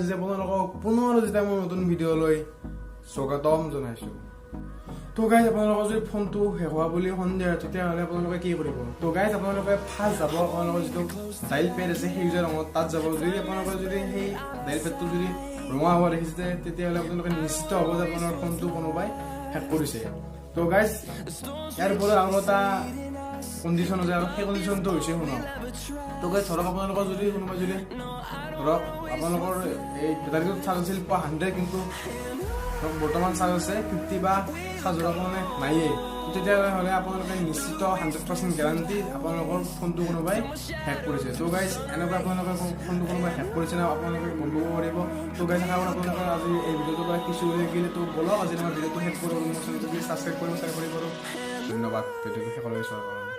যে আপোনালোকক পুনৰ যেতিয়া মই নতুন ভিডিঅ' লৈ স্বাগতম জনাইছোঁ। তো গাইজ আপোনালোকৰ যদি ফোনটো শেষ হোৱা বুলি সন্দেহ তেতিয়াহ'লে আপোনালোকে কি কৰিব? তো গাইজ আপোনালোকে ফাৰ্ষ্ট যাব আপোনালোকৰ যিটো ডাইল পেড আছে সেউজীয়া ৰঙত তাত যাব। যদি আপোনালোকে যদি সেই ডাইল পেডটো যদি ৰঙা হোৱা দেখিছে তেতিয়াহ'লে আপোনালোকে নিশ্চিত হ'ব যে আপোনাৰ ফোনটো কোনোবাই হেক কৰিছে। তো গাইজ ইয়াৰ ওপৰত আৰু এটা কণ্ডিশ্যন আছে আৰু সেই কণ্ডিশ্যনটো হৈছে শুনক। তো গাইজ ধৰক আপোনালোকৰ যদি কোনোবাই যদি ধৰক আপোনালোকৰ এই বেটাৰীটোত চাৰ্জ আছিল 100 কিন্তু বৰ্তমান চাৰ্জ আছে 50 বা চাৰ্জৰ মানে নাইয়ে, তেতিয়াহ'লে আপোনালোকে নিশ্চিত 100% গেৰাণ্টি আপোনালোকৰ ফোনটো কোনোবাই হেক কৰিছে। তো গাইজ এনেকুৱা আপোনালোকৰ ফোনটো কোনোবাই হেক কৰিছে না আপোনালোকে গম পাব পাৰিব। তো গাইজ আপোনালোকে আজি এই ভিডিঅ'টো পৰা কিছু লাগিলে তো বলক আজি আমাৰ ভিডিঅ'টো শেষ কৰোঁ। মোৰ চেনেলটো ছাবস্ক্ৰাইব কৰিব, শ্বেয়াৰ কৰিব। ধন্যবাদ ভিডিঅ'টো শেষলৈ চোৱাৰ কাৰণে।